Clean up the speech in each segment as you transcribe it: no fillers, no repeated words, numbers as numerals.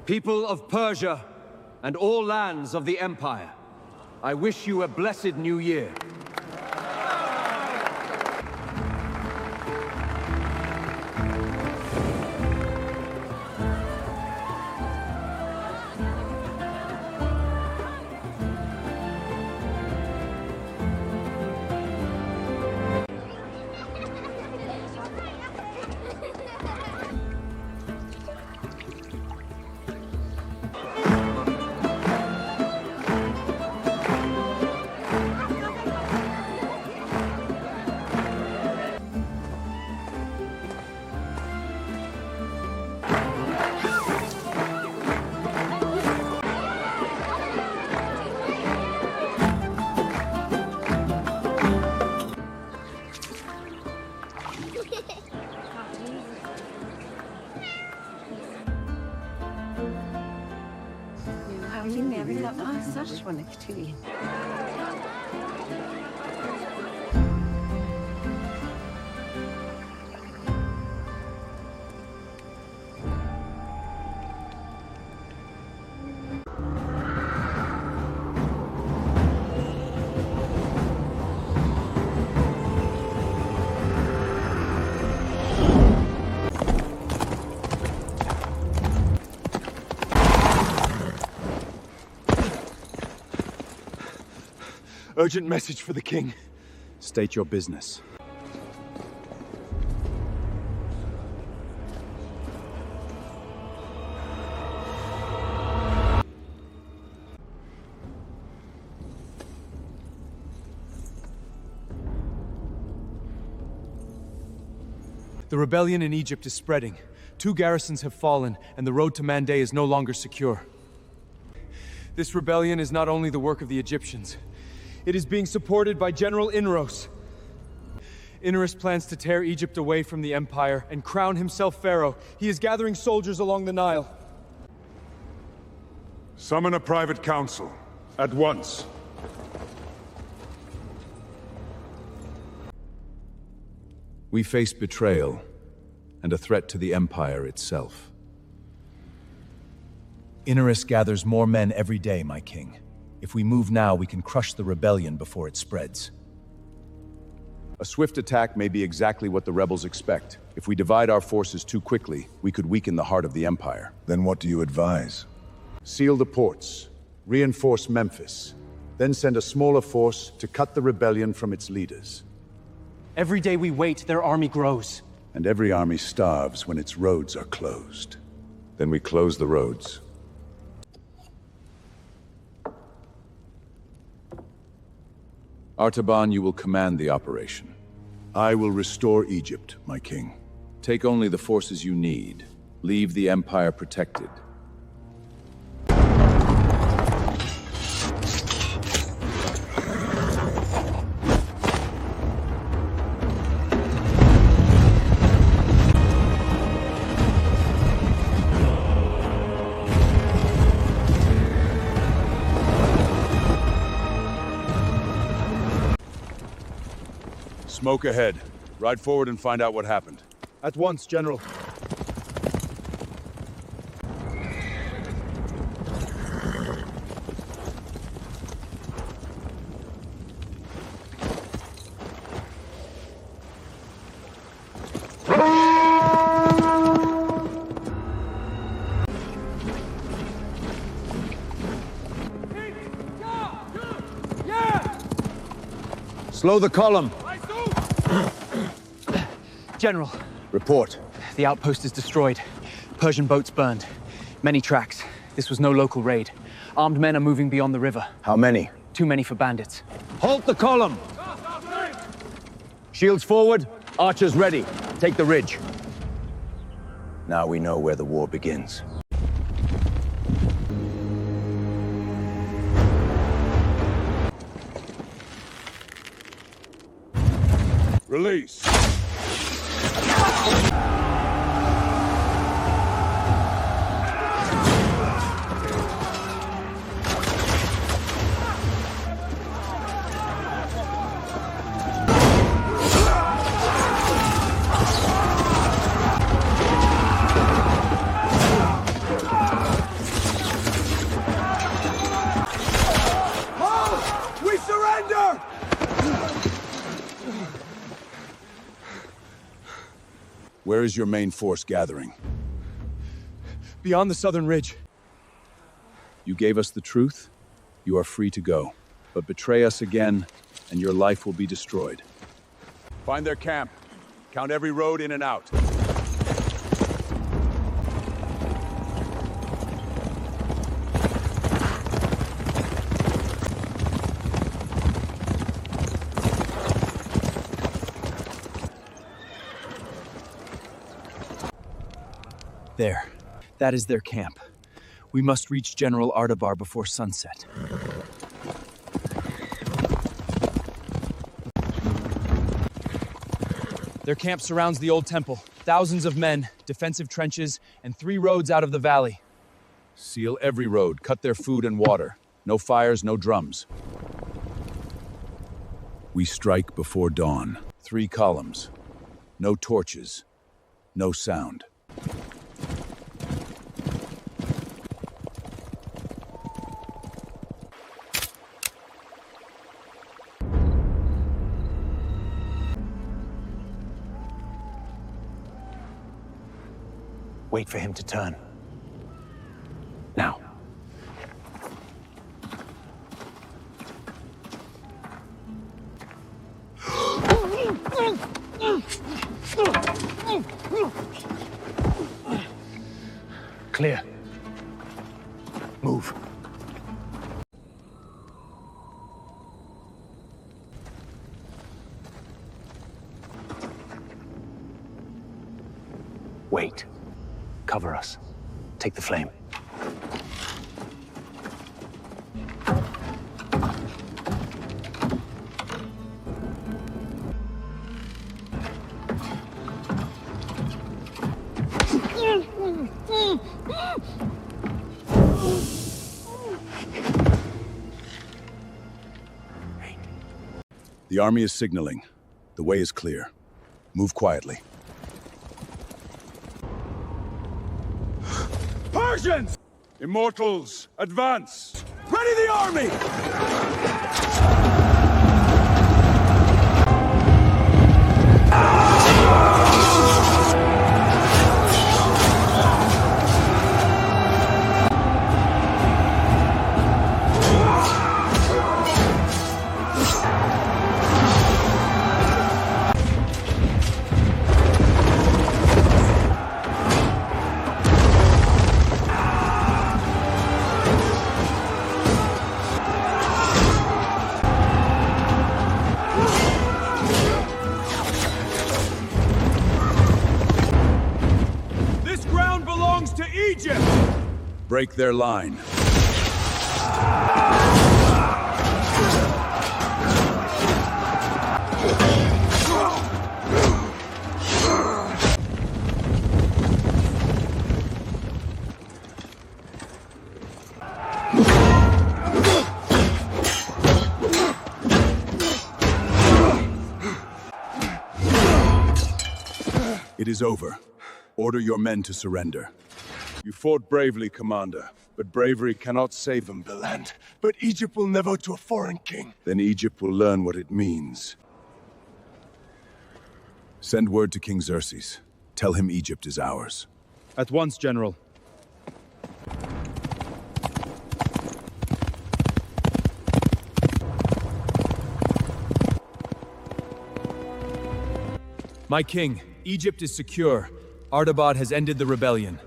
People of Persia and all lands of the Empire, I wish you a blessed new year. Urgent message for the king. State your business. The rebellion in Egypt is spreading. 2 garrisons have fallen, and the road to Mandé is no longer secure. This rebellion is not only the work of the Egyptians. It is being supported by General Inros. Inros plans to tear Egypt away from the empire and crown himself pharaoh. He is gathering soldiers along the Nile. Summon a private council. At once. We face betrayal and a threat to the empire itself. Inros gathers more men every day, my king. If we move now, we can crush the rebellion before it spreads. A swift attack may be exactly what the rebels expect. If we divide our forces too quickly, we could weaken the heart of the empire. Then what do you advise? Seal the ports, reinforce Memphis, then send a smaller force to cut the rebellion from its leaders. Every day we wait, their army grows. And every army starves when its roads are closed. Then we close the roads. Artaban, you will command the operation. I will restore Egypt, my king. Take only the forces you need. Leave the empire protected. Smoke ahead. Ride forward and find out what happened. At once, General. Slow the column. General, Report. the outpost is destroyed. Persian boats burned. Many tracks. This was no local raid. Armed men are moving beyond the river. How many? Too many for bandits. Halt the column! Shields forward, archers ready. Take the ridge. Now we know where the war begins. Release. Where is your main force gathering? Beyond the southern ridge. You gave us the truth. You are free to go. But betray us again, and your life will be destroyed. Find their camp. Count every road in and out. There. That is their camp. We must reach General Artabar before sunset. Their camp surrounds the old temple. Thousands of men, defensive trenches, and 3 roads out of the valley. Seal every road, cut their food and water. No fires, no drums. We strike before dawn. 3 columns. No torches. No sound. Wait for him to turn. Now. Clear. Move. Wait. Cover us. Take the flame. The army is signaling. The way is clear. Move quietly. Persians! Immortals, advance! Ready the army! Break their line. It is over. Order your men to surrender. You fought bravely, Commander, but bravery cannot save them. The land. But Egypt will never to a foreign king. Then Egypt will learn what it means. Send word to King Xerxes. Tell him Egypt is ours. At once, General. My king, Egypt is secure. Artabar has ended the rebellion.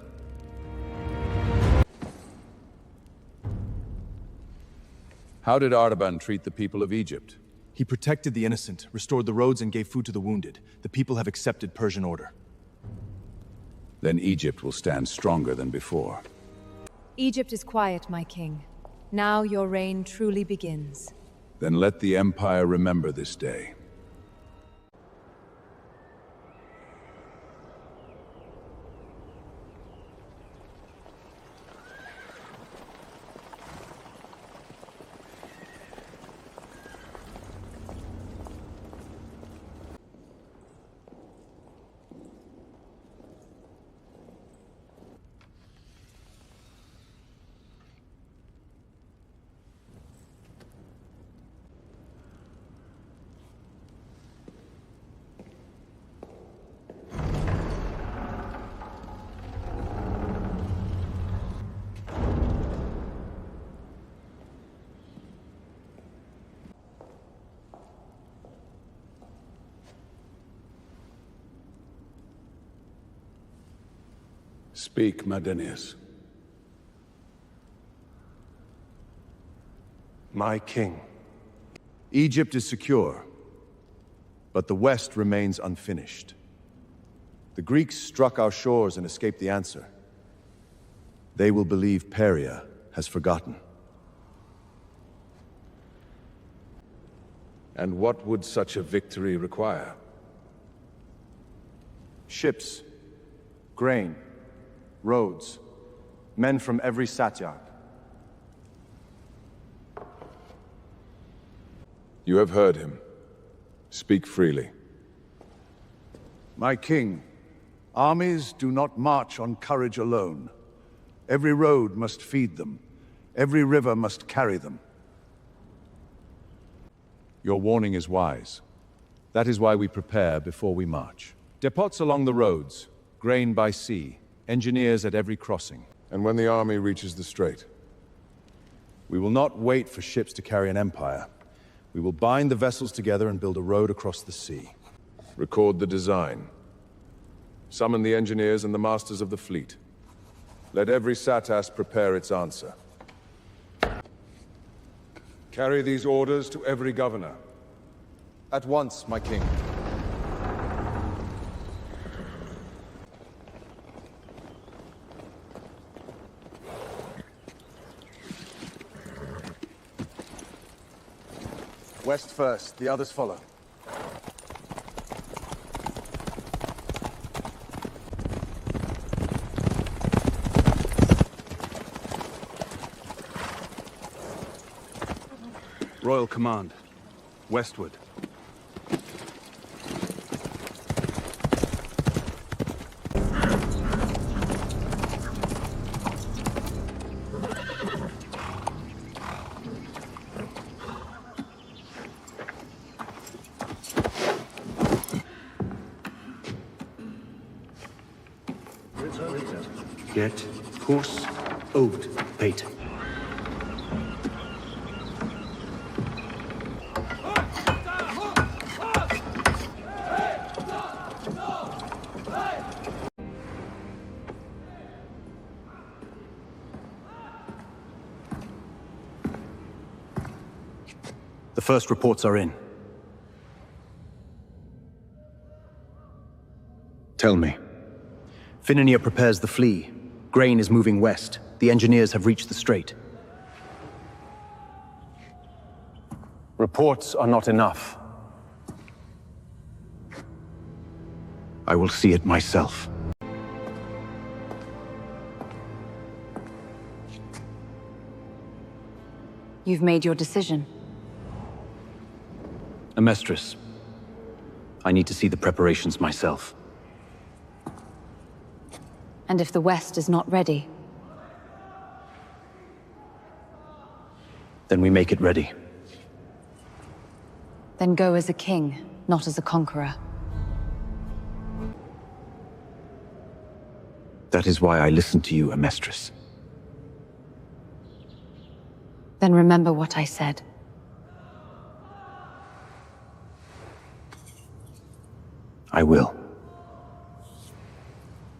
How did Artaban treat the people of Egypt? He protected the innocent, restored the roads, and gave food to the wounded. The people have accepted Persian order. Then Egypt will stand stronger than before. Egypt is quiet, my king. Now your reign truly begins. Then let the Empire remember this day. Speak, Madenius. My king. Egypt is secure, but the West remains unfinished. The Greeks struck our shores and escaped the answer. They will believe Peria has forgotten. And what would such a victory require? Ships, grain, roads, men from every satrap. You have heard him. Speak freely. My king, armies do not march on courage alone. Every road must feed them. Every river must carry them. Your warning is wise. That is why we prepare before we march. Depots along the roads, grain by sea, engineers at every crossing. And when the army reaches the strait? We will not wait for ships to carry an empire. We will bind the vessels together and build a road across the sea. Record the design. Summon the engineers and the masters of the fleet. Let every satas prepare its answer. Carry these orders to every governor. At once, my king. West first, the others follow. Royal command. Westward. Get Kurs Oat Bait. The first reports are in. Tell me. Finania prepares the flee. Grain is moving west. The engineers have reached the strait. Reports are not enough. I will see it myself. You've made your decision. Amestris, I need to see the preparations myself. And if the West is not ready? Then we make it ready. Then go as a king, not as a conqueror. That is why I listen to you, Amestris. Then remember what I said. I will.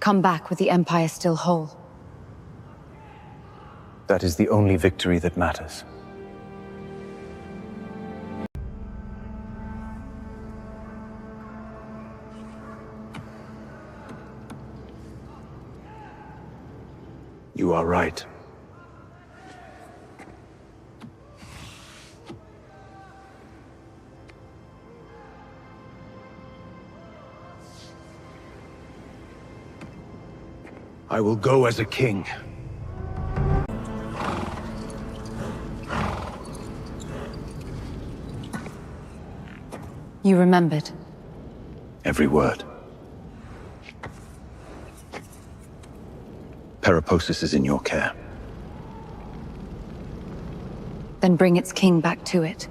Come back with the Empire still whole. That is the only victory that matters. You are right. I will go as a king. You remembered. Every word. Periposis is in your care. Then bring its king back to it.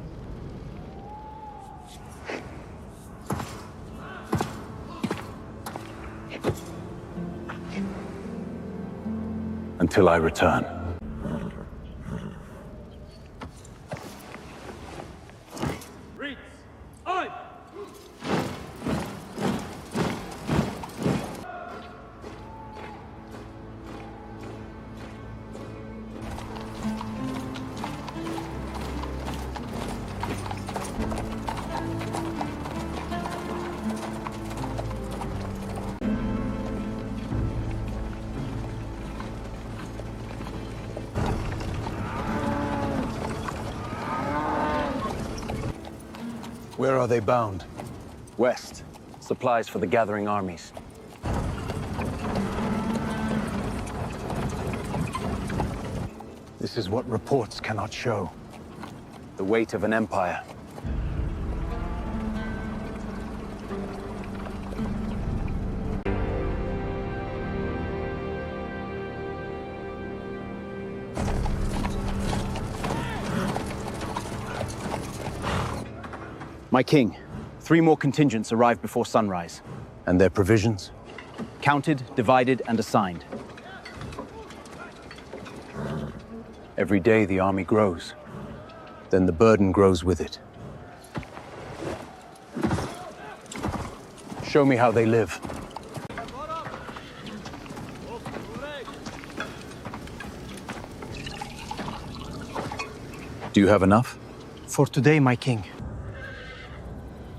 Until I return. Where are they bound? West. Supplies for the gathering armies. This is what reports cannot show. The weight of an empire. My king, 3 more contingents arrived before sunrise. And their provisions? Counted, divided, and assigned. Every day the army grows. Then the burden grows with it. Show me how they live. Do you have enough? For today, my king.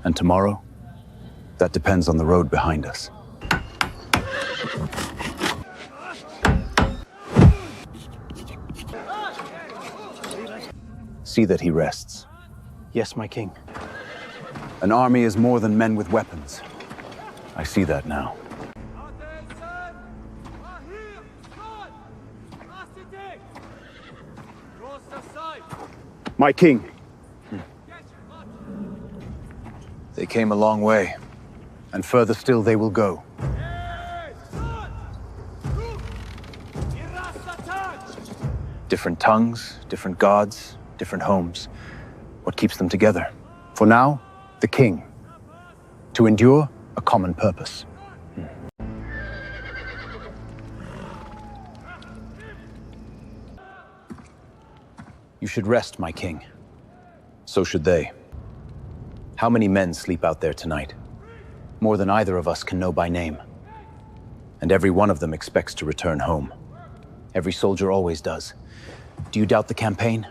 And tomorrow? That depends on the road behind us. See that he rests. Yes, my king. An army is more than men with weapons. I see that now. My king. They came a long way, and further still they will go. Different tongues, different gods, different homes. What keeps them together? For now, the king. To endure, a common purpose. You should rest, my king. So should they. How many men sleep out there tonight? More than either of us can know by name. And every one of them expects to return home. Every soldier always does. Do you doubt the campaign?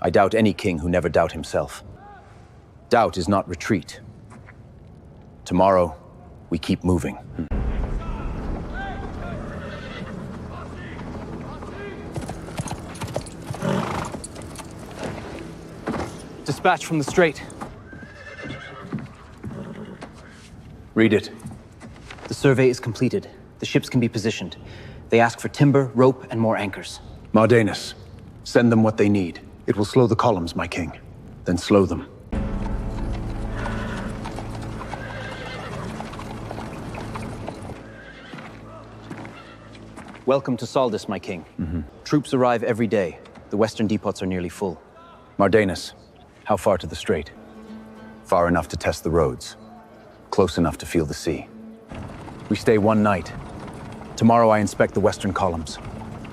I doubt any king who never doubt himself. Doubt is not retreat. Tomorrow, we keep moving. Dispatch from the strait. Read it. The survey is completed. The ships can be positioned. They ask for timber, rope, and more anchors. Mardanus, send them what they need. It will slow the columns, my king. Then slow them. Welcome to Saldus, my king. Troops arrive every day. The western depots are nearly full. Mardanus, how far to the strait? Far enough to test the roads. Close enough to feel the sea. We stay one night. Tomorrow I inspect the western columns.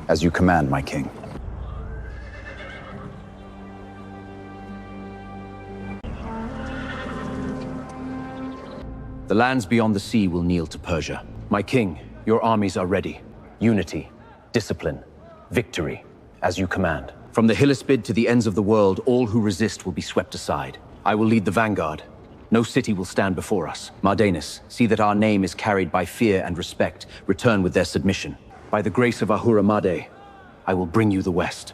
As you command, my king. The lands beyond the sea will kneel to Persia. My king, your armies are ready. Unity, discipline, victory, as you command. From the Hellespont to the ends of the world, all who resist will be swept aside. I will lead the vanguard. No city will stand before us. Mardanus, see that our name is carried by fear and respect. Return with their submission. By the grace of Ahura Mazda, I will bring you the West.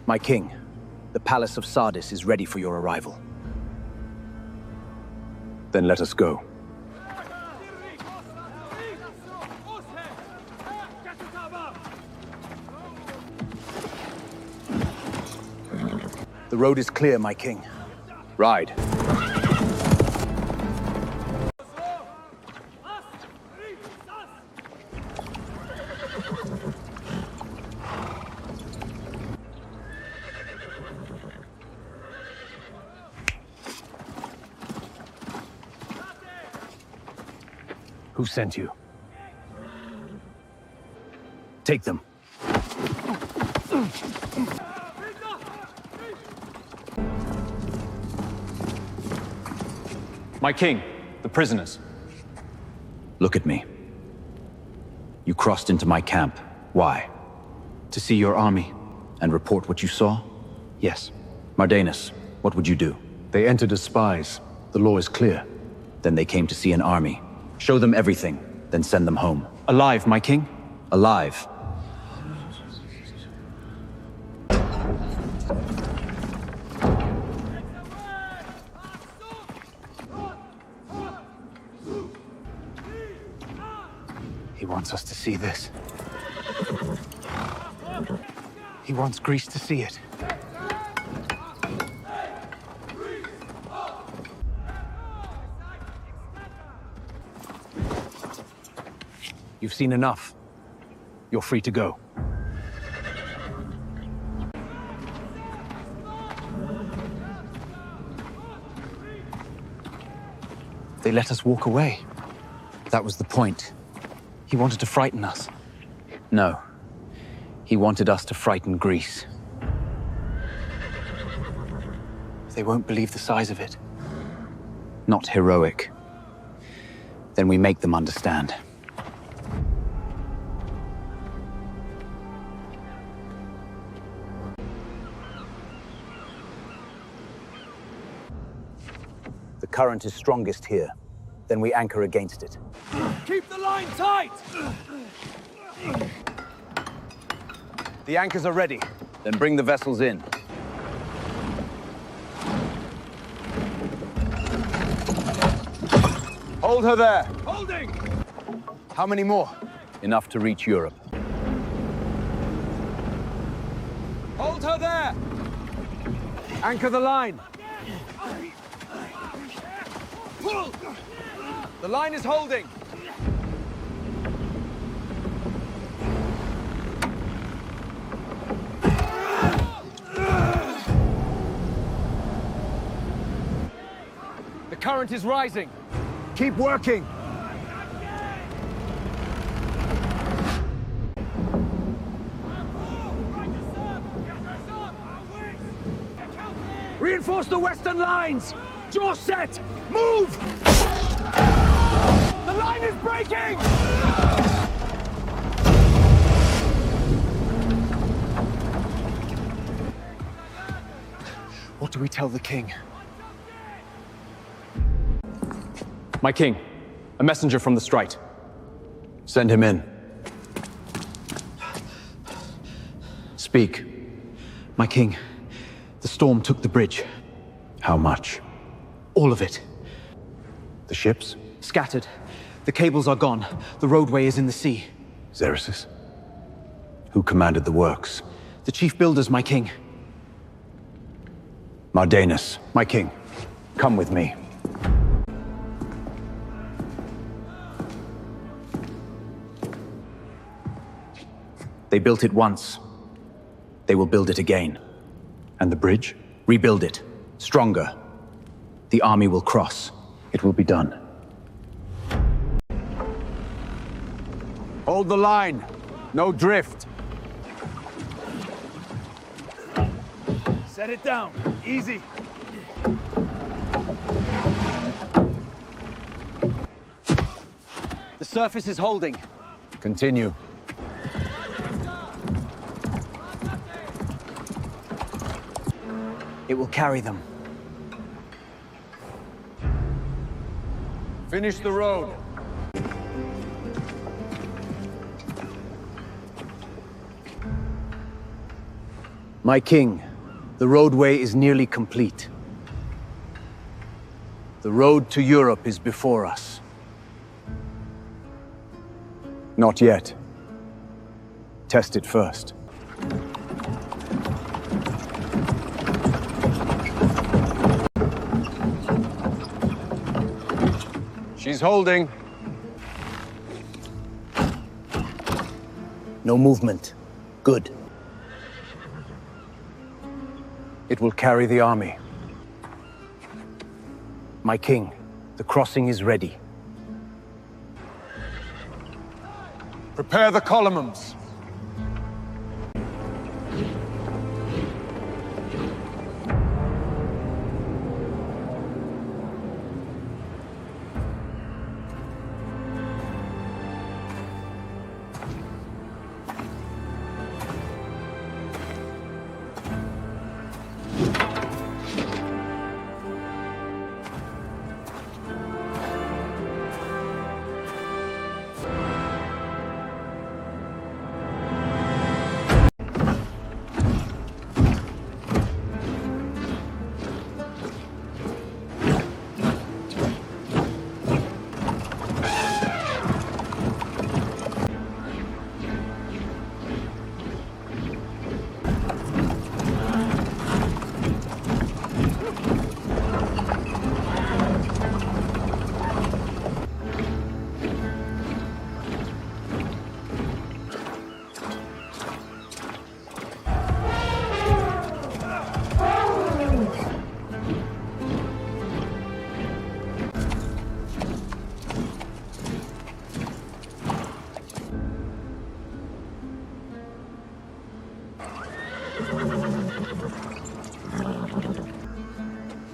My king, the palace of Sardis is ready for your arrival. Then let us go. The road is clear, my king. Ride. Who sent you? Take them. My king, the prisoners. Look at me. You crossed into my camp. Why? To see your army. And report what you saw? Yes. Mardanus, what would you do? They entered as spies. The law is clear. Then they came to see an army. Show them everything, then send them home. Alive, my king? Alive. He wants us to see this. He wants Greece to see it. You've seen enough. You're free to go. They let us walk away. That was the point. He wanted to frighten us. No. He wanted us to frighten Greece. They won't believe the size of it. Not heroic. Then we make them understand. The current is strongest here. Then we anchor against it. Keep the line tight! The anchors are ready. Then bring the vessels in. Hold her there! Holding! How many more? Enough to reach Europe. Hold her there! Anchor the line! Pull! The line is holding! The current is rising. Keep working. Reinforce the western lines! Jaw set! Move! The line is breaking! What do we tell the king? My king, a messenger from the Strait. Send him in. Speak. My king, the storm took the bridge. How much? All of it. The ships? Scattered. The cables are gone. The roadway is in the sea. Xerxes? Who commanded the works? The chief builders, my king. Mardanus, my king. Come with me. They built it once. They will build it again. And the bridge? Rebuild it. Stronger. The army will cross. It will be done. Hold the line. No drift. Set it down. Easy. The surface is holding. Continue. It will carry them. Finish the road. My king, the roadway is nearly complete. The road to Europe is before us. Not yet. Test it first. She's holding. No movement. Good. It will carry the army. My king, the crossing is ready. Prepare the columns.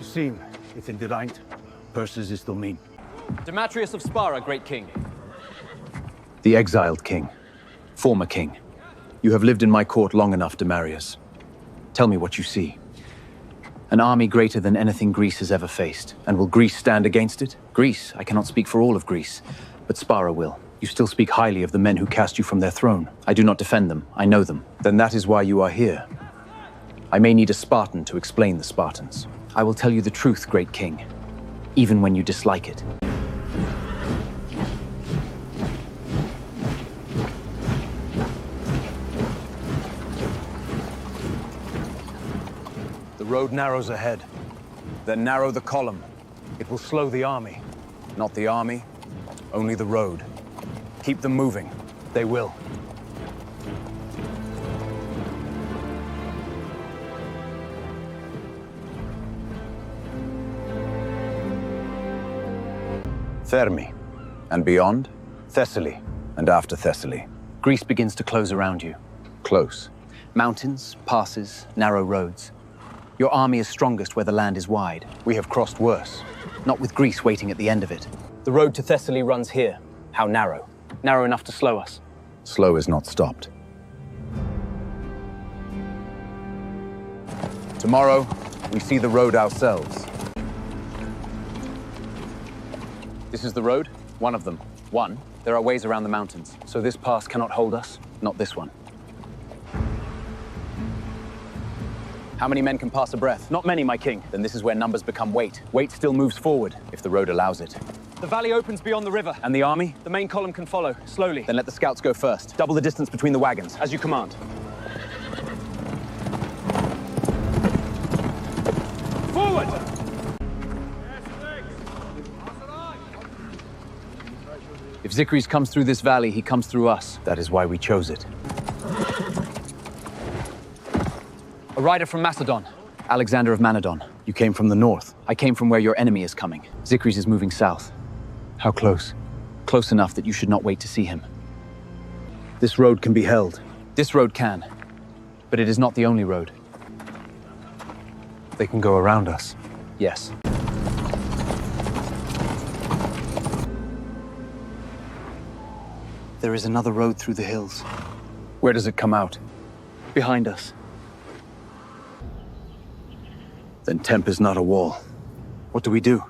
Sim, if in Geraint, Persis is domain. Demetrius of Spara, great king. The exiled king. Former king. You have lived in my court long enough, Demarius. Tell me what you see. An army greater than anything Greece has ever faced. And will Greece stand against it? Greece? I cannot speak for all of Greece. But Spara will. You still speak highly of the men who cast you from their throne. I do not defend them. I know them. Then that is why you are here. I may need a Spartan to explain the Spartans. I will tell you the truth, great king. Even when you dislike it. The road narrows ahead. Then narrow the column. It will slow the army. Not the army, only the road. Keep them moving. They will. Thermi. And beyond? Thessaly. And after Thessaly. Greece begins to close around you. Close. Mountains, passes, narrow roads. Your army is strongest where the land is wide. We have crossed worse. Not with Greece waiting at the end of it. The road to Thessaly runs here. How narrow? Narrow enough to slow us. Slow is not stopped. Tomorrow, we see the road ourselves. This is the road? One of them. One. There are ways around the mountains. So this pass cannot hold us? Not this one. How many men can pass a breath? Not many, my king. Then this is where numbers become weight. Weight still moves forward, if the road allows it. The valley opens beyond the river. And the army? The main column can follow, slowly. Then let the scouts go first. Double the distance between the wagons, as you command. Forward! If Xerxes comes through this valley, he comes through us. That is why we chose it. A rider from Macedon, Alexander of Manadon. You came from the north. I came from where your enemy is coming. Xerxes is moving south. How close? Close enough that you should not wait to see him. This road can be held. This road can, but it is not the only road. They can go around us. Yes. There is another road through the hills. Where does it come out? Behind us. Then Temp is not a wall. What do?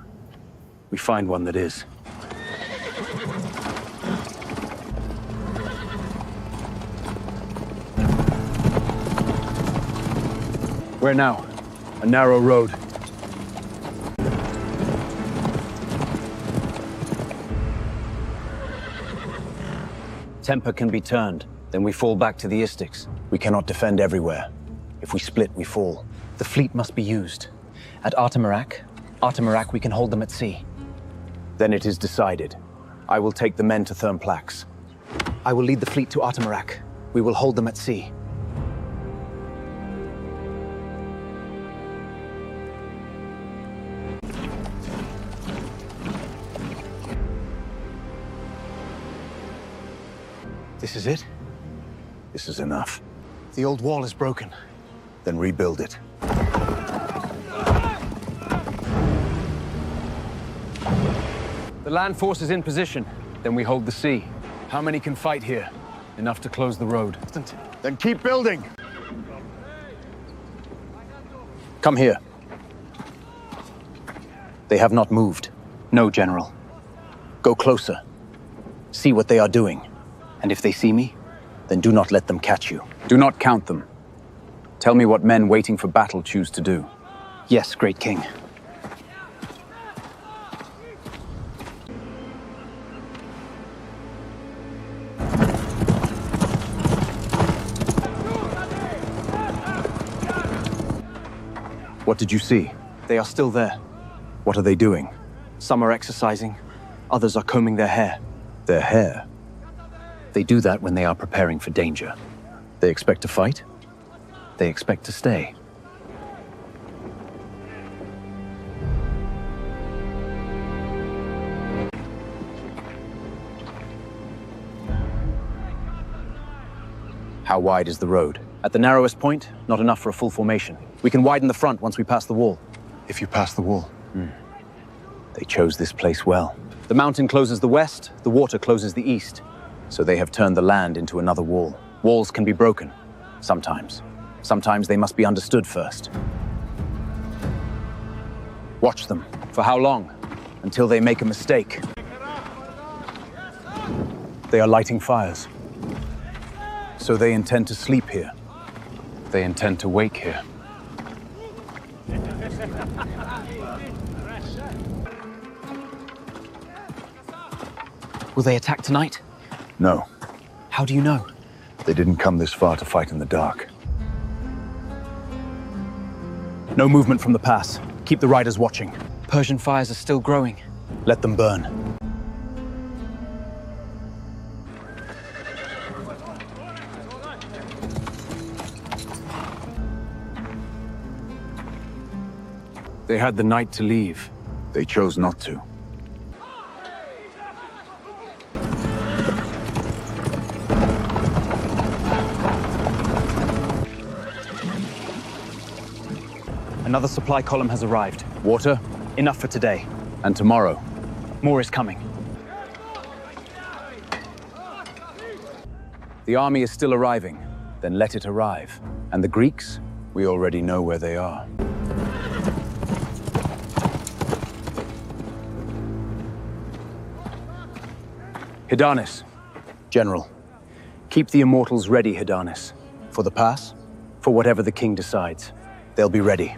We find one that is. Where now? A narrow road. Temper can be turned. Then we fall back to the Istyx. We cannot defend everywhere. If we split, we fall. The fleet must be used. At Artemirac, we can hold them at sea. Then it is decided. I will take the men to Thermopylae. I will lead the fleet to Artemirac. We will hold them at sea. This is it? This is enough. The old wall is broken. Then rebuild it. The land force is in position. Then we hold the sea. How many can fight here? Enough to close the road. Then keep building! Come here. They have not moved. No, General. Go closer. See what they are doing. And if they see me? Then do not let them catch you. Do not count them. Tell me what men waiting for battle choose to do. Yes, great king. What did you see? They are still there. What are they doing? Some are exercising. Others are combing their hair. Their hair? They do that when they are preparing for danger. They expect to fight? They expect to stay. How wide is the road? At the narrowest point, not enough for a full formation. We can widen the front once we pass the wall. If you pass the wall. They chose this place well. The mountain closes the west, the water closes the east. So they have turned the land into another wall. Walls can be broken. Sometimes. Sometimes they must be understood first. Watch them. For how long? Until they make a mistake. They are lighting fires. So they intend to sleep here. They intend to wake here. Will they attack tonight? No, How do you know? they didn't come this far to fight in the dark. No movement from the pass. Keep the riders watching. Persian fires are still growing. Let them burn. They had the night to leave. They chose not to. Another supply column has arrived. Water, enough for today. And tomorrow, more is coming. The army is still arriving. Then let it arrive. And the Greeks? We already know where they are. Hydarnes. General. Keep the immortals ready, Hydarnes. For the pass, for whatever the king decides. They'll be ready.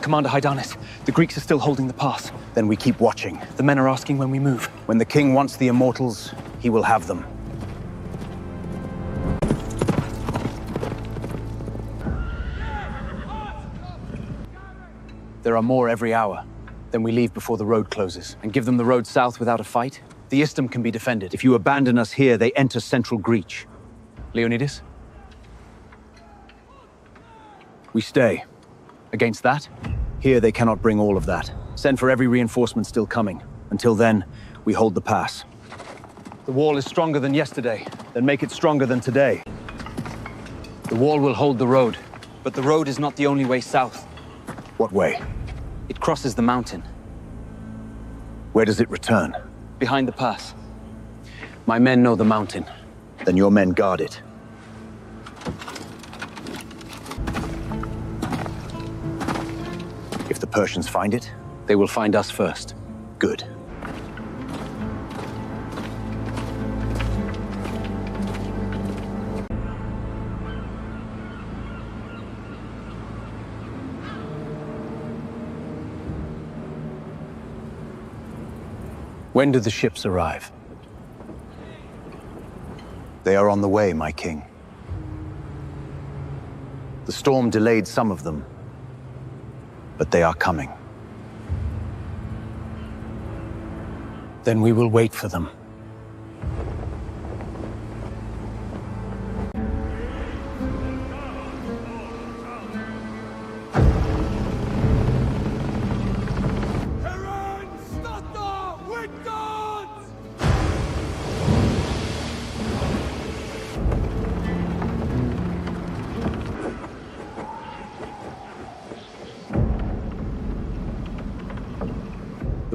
Commander Hydarnes, the Greeks are still holding the pass. Then we keep watching. The men are asking when we move. When the king wants the immortals, he will have them. There are more every hour. Then we leave before the road closes. And give them the road south without a fight? The Isthmus can be defended. If you abandon us here, they enter central Greece. Leonidas? We stay. Against that? Here they cannot bring all of that. Send for every reinforcement still coming. Until then, we hold the pass. The wall is stronger than yesterday. Then make it stronger than today. The wall will hold the road. But the road is not the only way south. What way? It crosses the mountain. Where does it return? Behind the pass. My men know the mountain. Then your men guard it. If the Persians find it, they will find us first. Good. When do the ships arrive? They are on the way, my king. The storm delayed some of them, but they are coming. Then we will wait for them.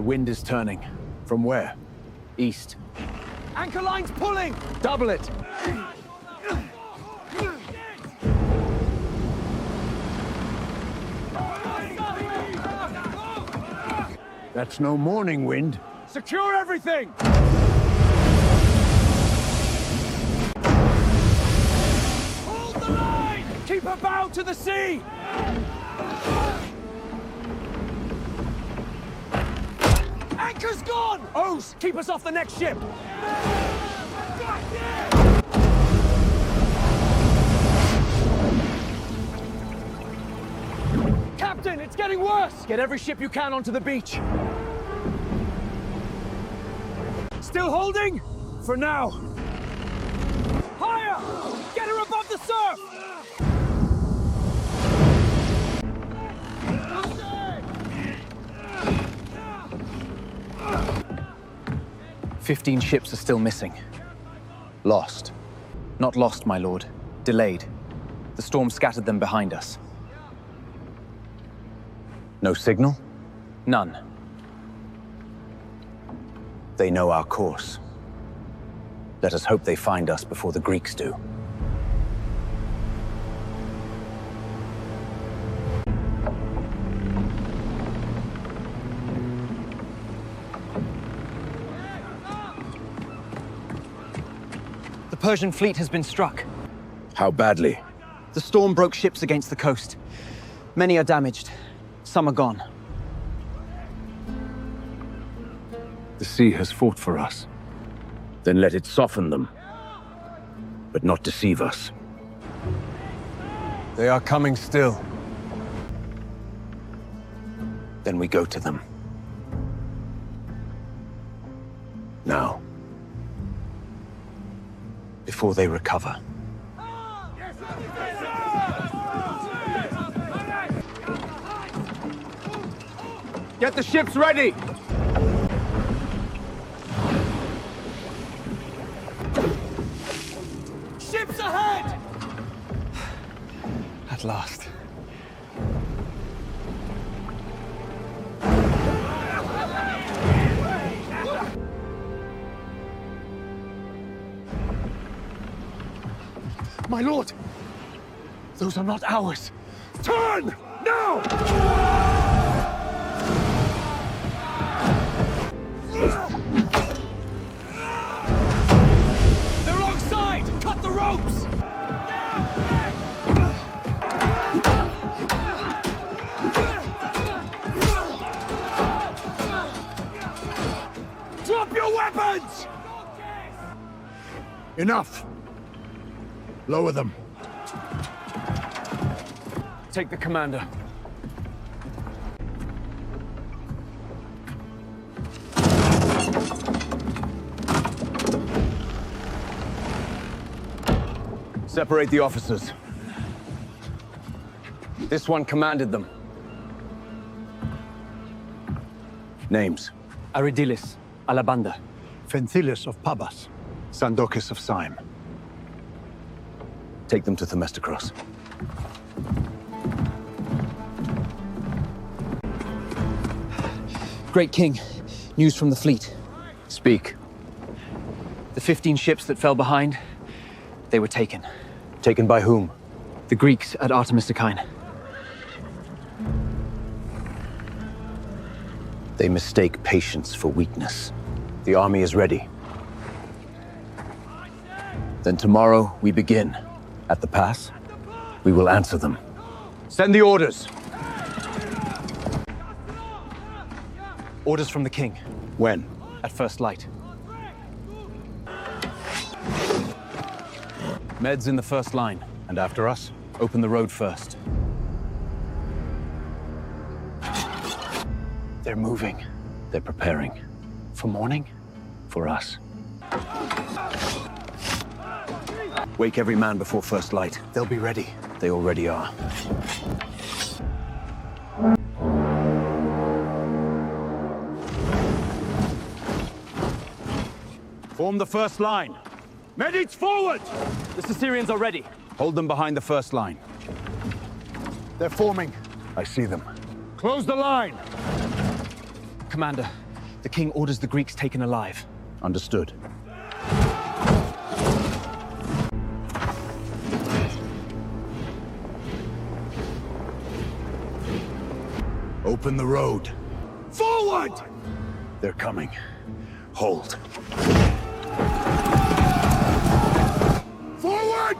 The wind is turning. From where? East. Anchor line's pulling! Double it! That's no morning wind. Secure everything! Hold the line! Keep her bow to the sea! Anchor's gone! O's, keep us off the next ship! Captain, it's getting worse! Get every ship you can onto the beach. Still holding? For now. Higher! Get her above the surf! 15 ships are still missing. Lost. Not lost, my lord. Delayed. The storm scattered them behind us. No signal? None. They know our course. Let us hope they find us before the Greeks do. The Persian fleet has been struck. How badly? The storm broke ships against the coast. Many are damaged. Some are gone. The sea has fought for us. Then let it soften them, but not deceive us. They are coming still. Then we go to them. Now. Before they recover. Get the ships ready! Ships ahead! At last. My lord! Those are not ours! Turn! Now! They're alongside! Cut the ropes! Drop your weapons! Enough! Lower them. Take the commander. Separate the officers. This one commanded them. Names. Aridilis, Alabanda. Fenthilis of Pabas. Sandokis of Syme. Take them to Themistocros. Great King, news from the fleet. Speak. The 15 ships that fell behind, they were taken. Taken by whom? The Greeks at Artemisium. They mistake patience for weakness. The army is ready. Then tomorrow we begin. At the pass, we will answer them. Send the orders. Orders from the king. When? At first light. Meds in the first line. And after us, open the road first. They're moving. They're preparing. For morning? For us. Wake every man before first light. They'll be ready. They already are. Form the first line. Medics forward! The Assyrians are ready. Hold them behind the first line. They're forming. I see them. Close the line! Commander, the king orders the Greeks taken alive. Understood. Open the road. Forward! They're coming. Hold. Forward!